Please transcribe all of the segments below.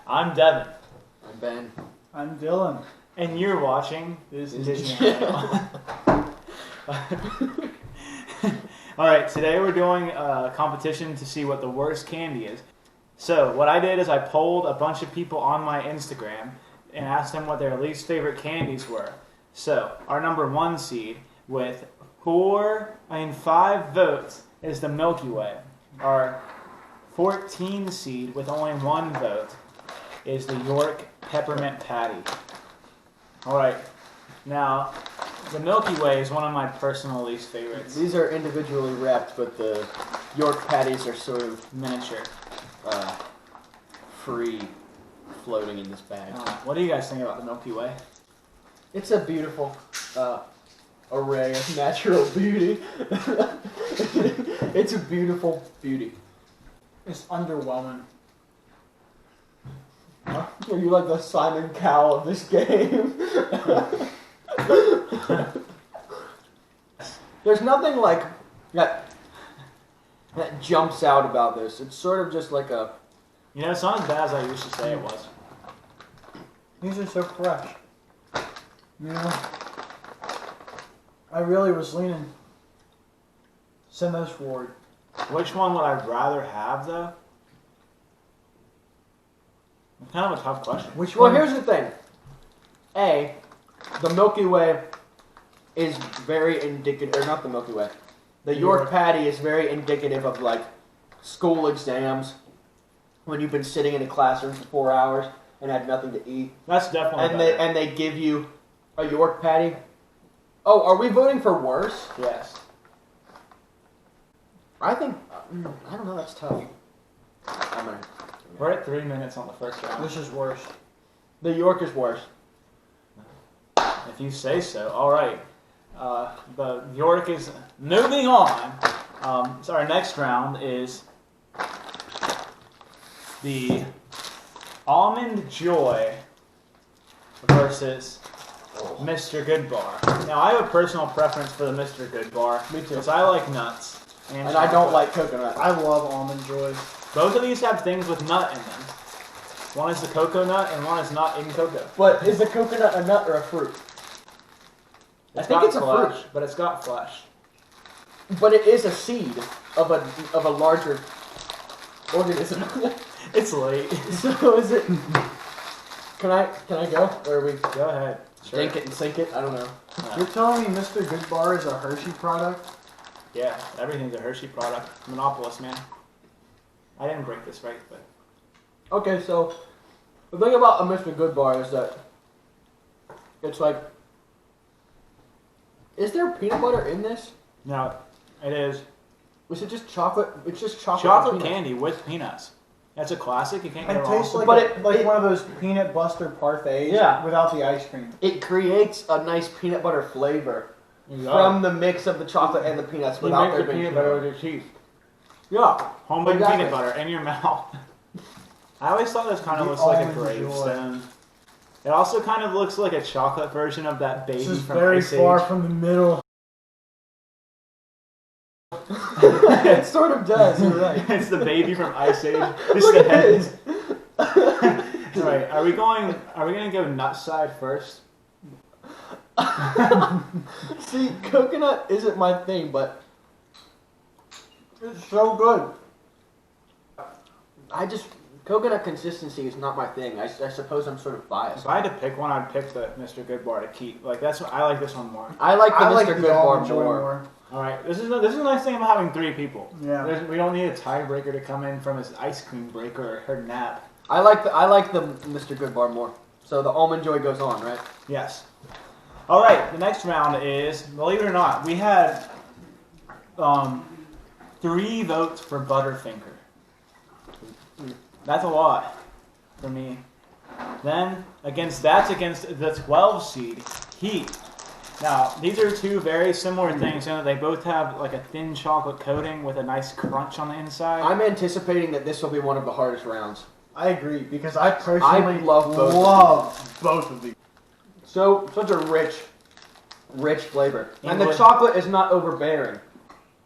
I'm Devin. I'm Ben. I'm Dylan. And you're watching this Disney Channel. Alright, today we're doing a competition to see what the worst candy is. So, what I did is I polled a bunch of people on my Instagram and asked them what their least favorite candies were. So, our number 1 seed with 5 votes is the Milky Way. Our 14 seed with only 1 vote is the York Peppermint Patty. Alright, now the Milky Way is one of my personal least favorites. These are individually wrapped, but the York patties are sort of Miniature. free floating in this bag. What do you guys think about the Milky Way? It's a beautiful array of natural beauty. It's a beautiful beauty. It's underwhelming. Are you like the Simon Cowell of this game? There's nothing like that jumps out about this. It's sort of just like a... You know, it's not as bad as I used to say it was. These are so fresh. You know, I really was leaning. Send those forward. Which one would I rather have, though? Kind of a tough question. Which Well, one? here's the thing. A, the Milky Way is very indicative, or not the Milky Way. The York patty is very indicative of like school exams when you've been sitting in a classroom for 4 hours and had nothing to eat. That's definitely And better. they give you a York patty. Oh, are we voting for worse? Yes. I think I don't know. That's tough. We're at 3 minutes on the first round. This is worse. The York is worse. If you say so. All right. The York is moving on. So our next round is the Almond Joy versus Mr. Good Bar. Now, I have a personal preference for the Mr. Good Bar. Me too. Because I like nuts. And I don't like coconut. I love Almond Joy. Both of these have things with nut in them. One is the cocoa nut and one is not in cocoa. But is the coconut a nut or a fruit? I think it's a flesh, fruit. but it's got flesh. But it is a seed of a larger organism. It's late. So is it? Can I go? Or are we Go ahead. Sure. dink it and sink it? I don't know. You're telling me Mr. Good Bar is a Hershey product? Yeah, everything's a Hershey product. Monopolist, man. I didn't break this right, but... Okay, so the thing about a Mr. Good Bar is that it's like, is there peanut butter in this? No, it is Was it just chocolate? It's just chocolate. chocolate and peanuts. candy with peanuts. That's a classic. You can't It go wrong. tastes like, But one of those peanut buster parfaits Yeah. without the ice cream. It creates a nice peanut butter flavor Yeah. from the mix of the chocolate and the peanuts You without make there the being peanut butter with your teeth. Yeah. Homemade Exactly. peanut butter in your mouth. I always thought this kind of The looks like a Almond Joy. gravestone. It also kind of looks like a chocolate version of that baby This is from very Ice far Age. from the middle. It sort of does. You're right. It's the baby from Ice Age. Just the head. Right. Are we gonna go nut side first? See, coconut isn't my thing, but It's so good. coconut consistency is not my thing. I suppose I'm sort of biased. If I had to pick one, I'd pick the Mr. Good Bar to keep. Like I like this one more. I like the I like Mr. the Good Bar Almond Joy more. All right. This is a nice thing about having 3 people. Yeah. We don't need a tiebreaker to come in from his ice cream break or her nap. I like the Mr. Good Bar more. So the Almond Joy goes on, right? Yes. All right. The next round is, believe it or not, we had 3 votes for Butterfinger. That's a lot for me. Then that's against the 12 seed Heat. Now these are 2 very similar things in that they both have like a thin chocolate coating with a nice crunch on the inside. I'm anticipating that this will be one of the hardest rounds. I agree, because I personally love both. both of these. So, such a rich flavor. And the English- chocolate is not overbearing.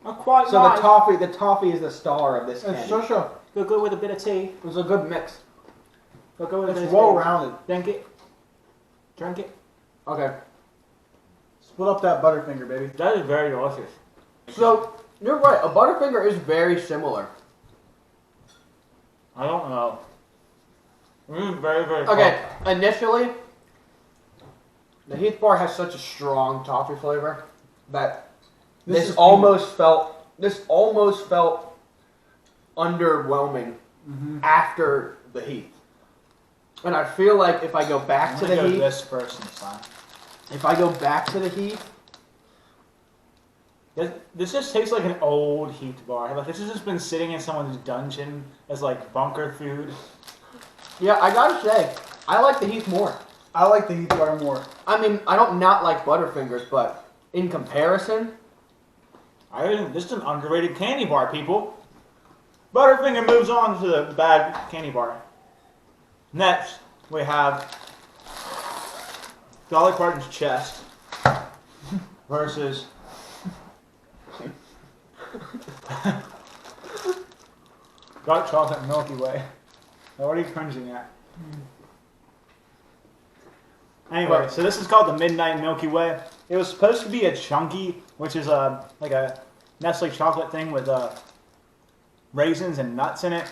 Not quite So nice. the toffee is the star of this It's candy. such a... Go good with a bit of tea. It was a good mix. Look over It's well rounded. Drink it. Drink it. Okay. Split up that Butterfinger, baby. That is very delicious. So, you're right. A Butterfinger is very similar. I don't know. Very, very Okay, initially, the Heath bar has such a strong toffee flavor that this almost felt underwhelming after the Heath. And I feel like if I go back to the Heath, this first this time. if I go back to the Heath, This just tastes like an old Heath bar. Like this has just been sitting in someone's dungeon as like bunker food. yeah, I gotta say, I like the Heath more. I like the Heath bar more. I mean, I don't not like Butterfingers, but in comparison, This is an underrated candy bar, people. Butterfinger moves on to the bad candy bar. Next, we have Dolly Parton's Chest versus Dark Chocolate Milky Way. What are you cringing at? Anyway, so this is called the Midnight Milky Way. It was supposed to be a chunky, which is like a Nestle chocolate thing with raisins and nuts in it.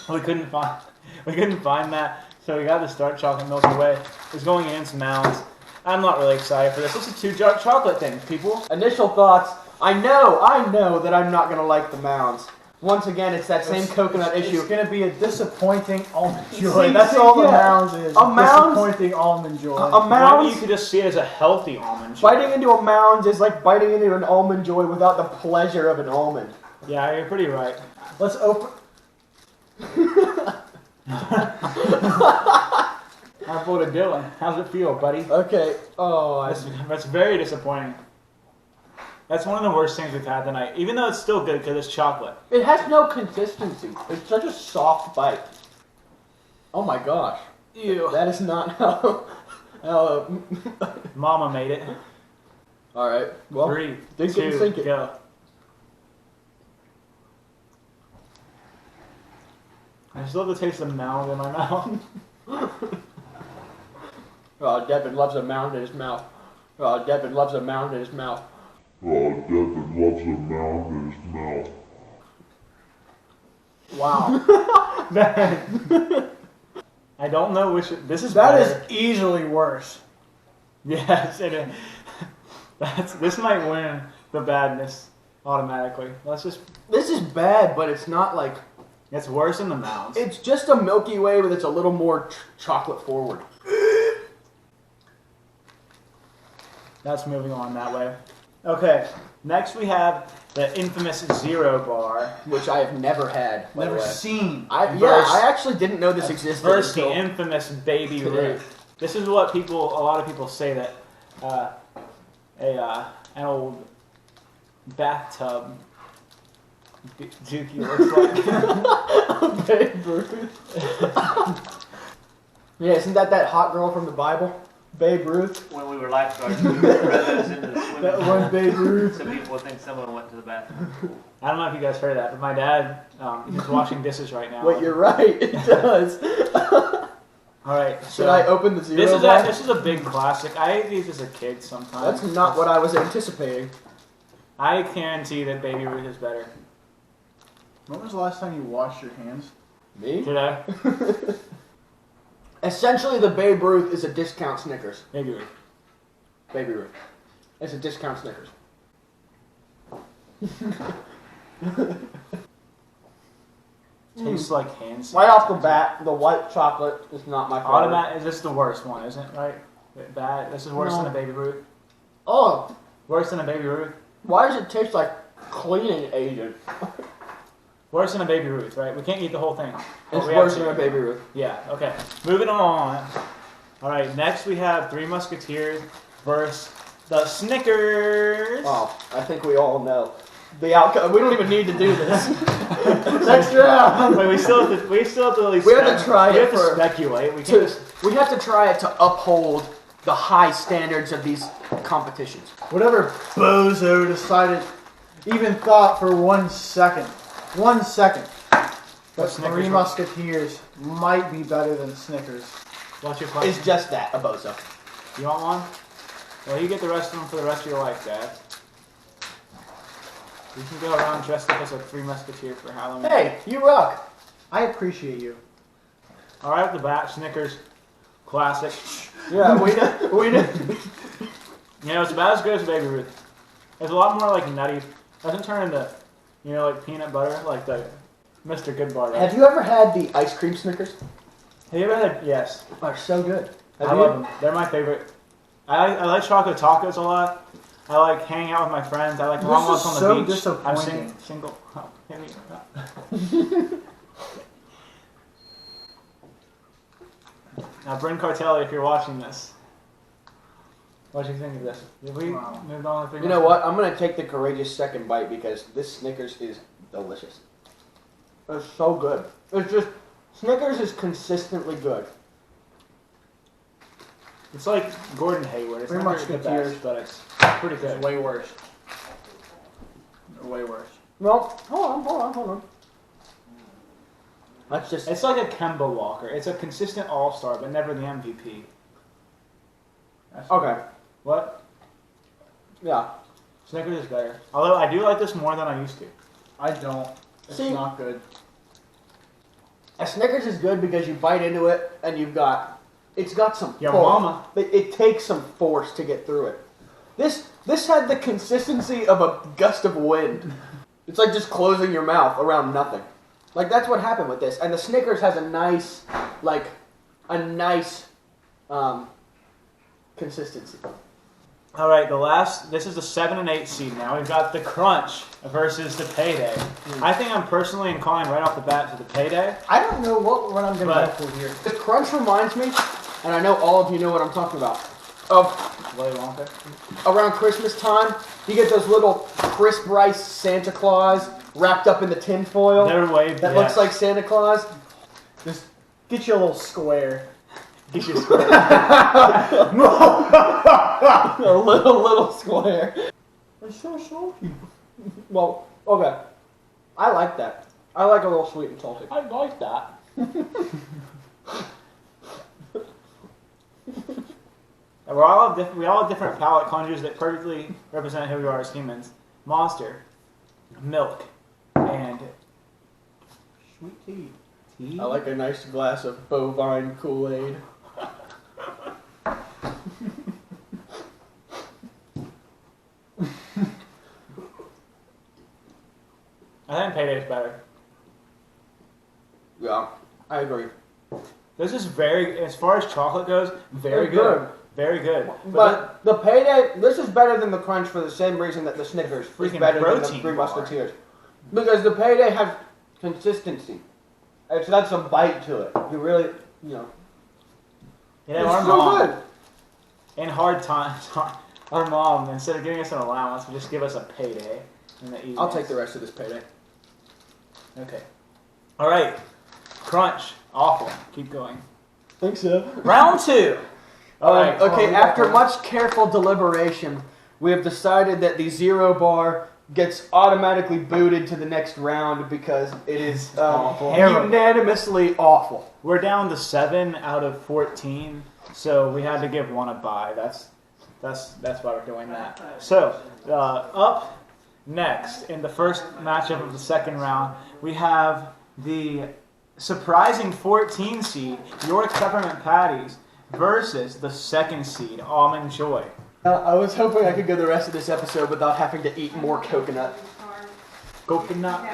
we couldn't find that, so we got this Dark Chocolate Milky Way. It's going against Mounds. I'm not really excited for this. This is two dark chocolate things, people. initial thoughts. I know that I'm not gonna like the Mounds. Once again, it's that same coconut issue. It's going to be a disappointing almond joy. That's all the Mounds is. A Mounds, disappointing almond joy. A Mounds. Maybe you could just see it as a healthy almond joy. Biting into a Mounds is like biting into an almond joy without the pleasure of an almond. Yeah, you're pretty right. Let's open. How's it doing? How's it feel, buddy? Okay. Oh, That's very disappointing. That's one of the worst things we've had tonight. Even though it's still good because it's chocolate. it has no consistency. It's such a soft bite. Oh my gosh. Ew. That is not how. Mama made it. All right. Well, 3, think it 2, and sink it. go. I still have the taste of Mound in my mouth. Oh, Devin loves a Mound in his mouth. Oh, Devin loves a Mound in his mouth. Oh, Devin loves a Mound in his mouth. Wow. I don't know which. This is That better. is easily worse. Yes, it is. This might win the badness automatically. Let's just. This is bad, but it's not like. It's worse than the Mounds. It's just a Milky Way, but it's a little more chocolate forward. That's moving on that way. Okay, next we have the infamous Zero Bar. Which I have never had. By the Never way. seen. I actually didn't know this existed. Versus the until infamous Baby today. Ruth. This is what a lot of people say that an old bathtub Dookie looks like. Babe Ruth. Yeah, isn't that hot girl from the Bible? Babe Ruth. When we were lifeguards, we read those into the swimming That pool. one Babe Ruth. So people would think someone went to the bathroom. I don't know if you guys heard that, but my dad is washing dishes right now. Wait, you're right. It does. All right. Should I open the Zero This is bar? this is a big classic. I ate these as a kid sometimes. That's not what I was anticipating. I guarantee that Baby Ruth is better. When was the last time you washed your hands? Me? Did I? Essentially, the Babe Ruth is a discount Snickers. Baby Ruth. Baby Ruth. It's a discount Snickers. Tastes like hand Right off the sanitizer. bat, the white chocolate is not my favorite. Automatic. Is this the worst one? Isn't it? Right? Bad. This is worse No. than a Baby Ruth. Oh, Worse than a Baby Ruth. why does it taste like cleaning agent? Worse than a Baby Ruth, right? We can't eat the whole thing. But It's we have worse to- than a Baby Ruth. Yeah. Okay. Moving on. All right. Next we have Three Musketeers versus the Snickers. Oh, I think we all know the outcome. We don't even need to do this. Next round. Wait, we still have to at least. We have to try we it have to for- speculate. We can't. We have to try it to uphold the high standards of these competitions. Whatever bozo decided, even thought for 1 second. 1 second. But Snickers Three were- Musketeers might be better than Snickers. What's your question? It's just that, a bozo. You want one? Well, you get the rest of them for the rest of your life, Dad. You can go around dressed up as a Three Musketeer for Halloween. Hey, you rock. I appreciate you. All right, off the bat, Snickers, classic. Yeah, we know. You know, it's about as good as Baby Ruth. It's a lot more like nutty. Doesn't turn into, you know, like peanut butter, like the Mr. Goodbar. Have you ever had the ice cream Snickers? Have you ever had? Yes. They're so good. Have I you? love them. They're my favorite. I like chocolate tacos a lot. I like hanging out with my friends. I like This long is walks on the so beach. I'm disappointing. single. Oh, hit me. Now, Bryn Cartelli, if you're watching this, what do you think of this? Did we moved on to You know what? I'm gonna take the courageous second bite because this Snickers is delicious. It's so good. It's just Snickers is consistently good. It's like Gordon Hayward. It's Three not the Musketeers. best, but it's pretty good. It's way worse. Way worse. Well, hold on. That's just. It's like a Kemba Walker. It's a consistent all-star, but never the MVP. Okay. What? Yeah. Snickers is better. Although I do like this more than I used to. I don't. It's See- not good. A Snickers is good because you bite into it and it's got some Your force. mama. It takes some force to get through it. This had the consistency of a gust of wind. It's like just closing your mouth around nothing. Like that's what happened with this. And the Snickers has a nice consistency. All right, this is the 7 and 8 seed now. We've got the Crunch versus the Payday. I think I'm personally inclined right off the bat to the Payday. I don't know what I'm going to But- go for here. The Crunch reminds me, and I know all of you know what I'm talking about, of Willy Wonka. around Christmas time, you get those little crisp rice Santa Claus wrapped up in the tin foil They're way that looks like Santa Claus. Just get you a little square. Get your square. A little square. It's so salty. Well, okay. I like that. I like a little sweet and salty. I like that. And we all have different palate cleansers that perfectly represent who we are as humans. Monster, milk, and Sweet tea. tea. I like a nice glass of bovine Kool-Aid. I think Payday's better. Yeah, I agree. This is as far as chocolate goes, very Very good. good. Very good. But the Payday, this is better than the Crunch for the same reason that the Snickers is Freaking better than the protein Three bar. Musketeers. Because the Payday has consistency. It's got some bite to it. You really, you know. You know, It's our so mom, good. in hard times, our mom, instead of giving us an allowance, would just give us a payday in the evening. I'll take the rest of this Payday. Okay. All right. Crunch. Awful. Keep going. Think so. Round 2. All right. Okay, after much careful deliberation, we have decided that the Zero Bar gets automatically booted to the next round because it is Awful. unanimously awful. We're down to 7 out of 14, so we had to give one a bye. That's why we're doing that. So up next in the first matchup of the second round, we have the surprising 14 seed York Peppermint Patties versus the second seed Almond Joy. I was hoping I could go the rest of this episode without having to eat more coconut. Coconut.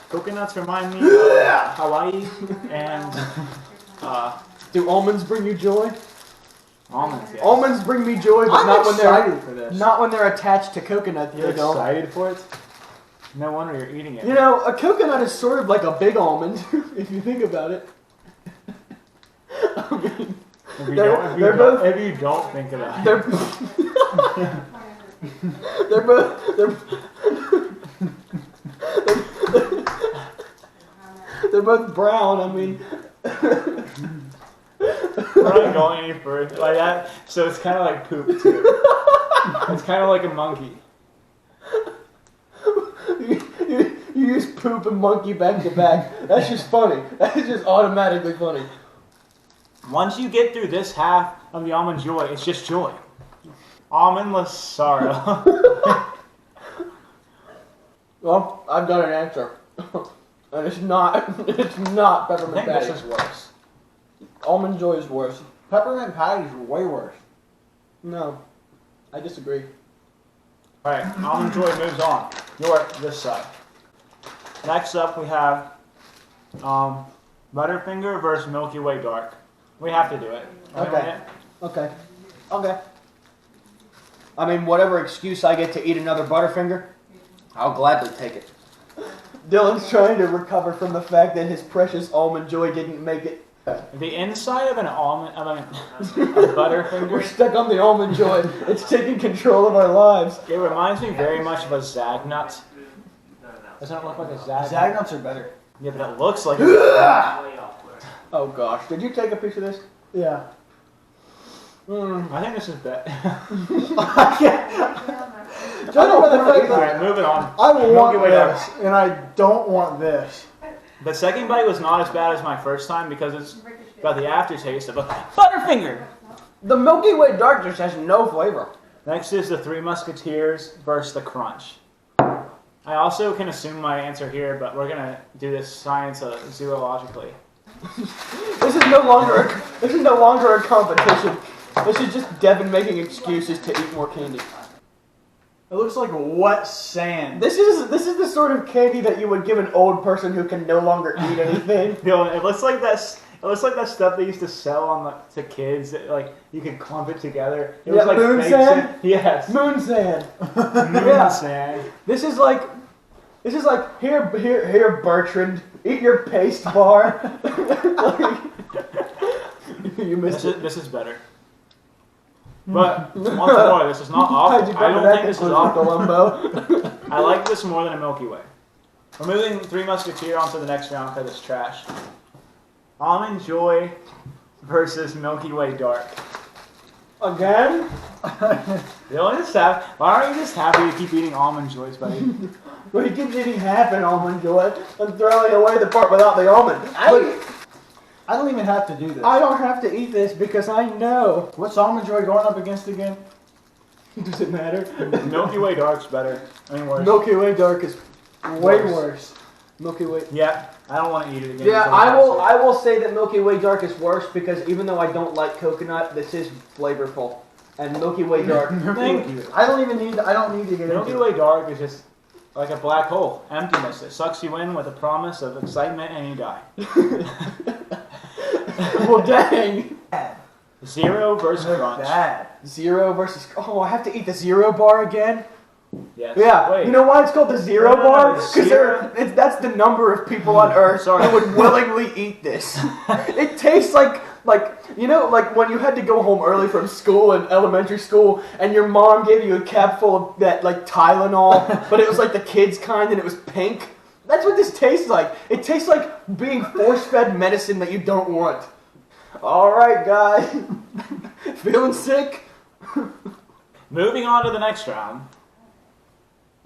Coconuts remind me of Hawaii and Do almonds bring you joy? almonds. Yes. Almonds bring me joy, but I'm not when excited for this. not when they're attached to coconut. You're They don't. excited for it? No wonder you're eating it. You know, a coconut is sort of like a big almond, if you think about it. I mean, If you, They're- don't, if, you they're don't, both- if you don't think about it. they're they're both they're both brown. I mean, We're not going any further like that. So it's kind of like poop too. It's kind of like a monkey. you You use poop and monkey back to back. That's just funny. That is just automatically funny. Once you get through this half of the almond joy, it's just joy. Almondless sorrow. Well, I've got an answer. And it's not I peppermint think patty. this is worse. Almond Joy is worse. Peppermint patties are way worse. No, I disagree. Alright, almond joy moves on. You're this side. Next up we have Butterfinger versus Milky Way Dark. We have to do it. Okay. Okay. I mean, whatever excuse I get to eat another Butterfinger, I'll gladly take it. Dylan's trying to recover from the fact that his precious Almond Joy didn't make it. The inside of an almond, a Butterfinger, We're stuck on the Almond Joy. It's taking control of our lives. it reminds me very much of a Zagnut. Doesn't it look like a Zagnut? Zagnuts are better. Yeah, but it looks like a Oh gosh, did you take a piece of this? Yeah. I think this is better. Alright, moving on. I want Milky Way Dark. this, and I don't want this. The second bite was not as bad as my first time because it's got the aftertaste of a Butterfinger. The Milky Way Dark just has no flavor. Next is the Three Musketeers versus the Crunch. I also can assume my answer here, but we're gonna do this science zoologically. This is no longer a competition. This is just Devin making excuses to eat more candy. It looks like wet sand. This is the sort of candy that you would give an old person who can no longer eat anything. Dylan, it looks like that. It looks like that stuff they used to sell on to kids. That, like you could clump it together. It was like moon fake sand? Yes, Moon sand. moon Yeah. sand. This is like here Bertrand, eat your paste bar. You missed it. This is better. But once more, this is not How'd you awful. I come to don't that think this is conclusion, awful. Columbo? I like this more than a Milky Way. We're moving Three Musketeer onto the next round because it's trash. Almond Joy versus Milky Way Dark. Again? Dylan is happy. Why aren't you just happy to keep eating Almond Joys, buddy? Well, he keeps eating half an Almond Joy and throwing away the part without the almond. I don't even have to do this. I don't have to eat this because I know. What's Almond Joy going up against again? Does it matter? Milky Way Dark's better. I mean worse. Milky Way Dark is way Worse. worse. Milky Way. Yeah, I don't want to eat it again. Yeah, until I have to. I will say that Milky Way Dark is worse because even though I don't like coconut, this is flavorful. And Milky Way Dark. Thank you. I don't need to get Milky into it. Way Dark is just like a black hole, emptiness. It sucks you in with a promise of excitement and you die. Well, dang. Zero versus Crunch. Bad. Zero versus. Oh, I have to eat the Zero bar again? Yes. Yeah. Wait. You know why it's called the Zero No, bar? it's Because zero. that's the number of people on Earth Sorry. who would willingly eat this. It tastes like you know, like when you had to go home early from school in elementary school, and your mom gave you a cap full of that like Tylenol, but it was like the kids kind, and it was pink. That's what this tastes like. It tastes like being force-fed medicine that you don't want. All right, guys. Feeling sick? Moving on to the next round.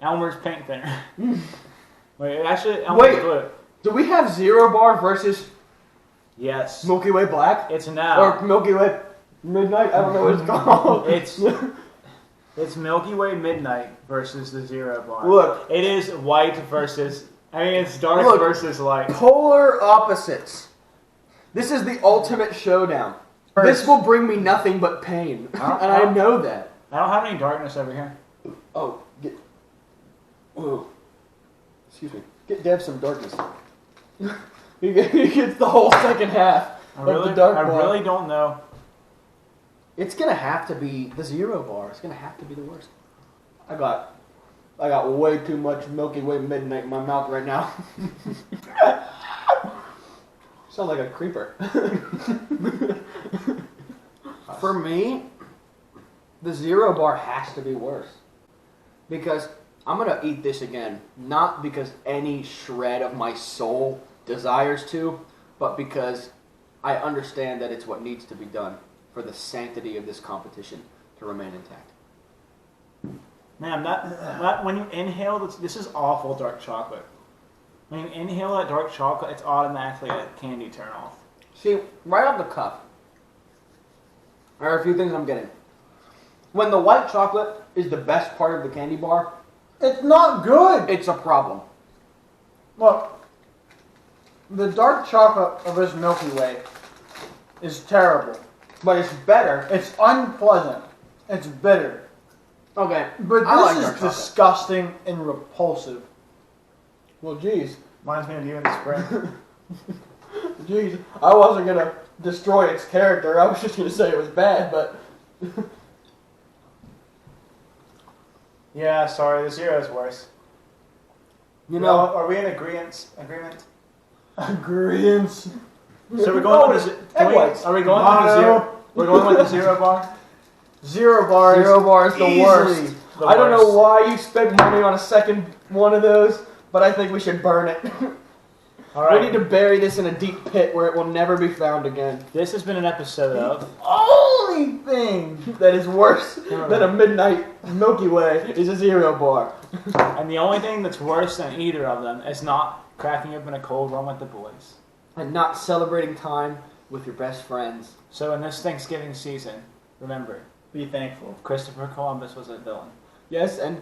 Elmer's paint thinner. Wait, actually, Elmer's Wait. glue. Do we have Zero Bar versus Yes. Milky Way Black? It's now. Or Milky Way Midnight? I don't know what it's called. It's Milky Way Midnight versus the Zero Bar. Look. It is white versus. I mean, it's dark Look. versus light. Polar opposites. This is the ultimate showdown. This will bring me nothing but pain. And I know that. I don't have any darkness over here. Oh, whoa. Excuse me. Get Dev some darkness. He gets the whole second half I of the really, dark I bar. really don't know. It's gonna have to be the Zero Bar. It's gonna have to be the worst. I got way too much Milky Way Midnight in my mouth right now. Sound like a creeper. For me, the Zero Bar has to be worse. Because I'm gonna eat this again, not because any shred of my soul desires to, but because I understand that it's what needs to be done for the sanctity of this competition to remain intact. Man, that when you inhale, this is awful dark chocolate. When you inhale that dark chocolate, it's automatically a candy turn off. See, right off the cuff, there are a few things I'm getting. When the white chocolate is the best part of the candy bar, It's not good. it's a problem. Look, the dark chocolate of this Milky Way is terrible. But it's better. It's unpleasant. It's bitter. Okay, But I like this dark is chocolate. disgusting and repulsive. Well, geez. Reminds me of you in the spring. Jeez, I wasn't gonna destroy its character. I was just gonna say it was bad, but Yeah, sorry, the zero's worse. you know, Well, are we in agreement? Agreeance. So we're going with the egg whites. Are we going with the zero? We're going with the zero bar. Zero bars. Zero bar is the easily worst. the I don't know worst. why you spent money on a second one of those, but I think we should burn it. All right. We need to bury this in a deep pit where it will never be found again. This has been an episode of. Only thing. That is worse than a midnight Milky Way is a zero bar. And the only thing that's worse than either of them is not cracking open a cold one with the boys. And not celebrating time with your best friends. So in this Thanksgiving season, remember, Be thankful. Christopher Columbus was a villain. Yes, and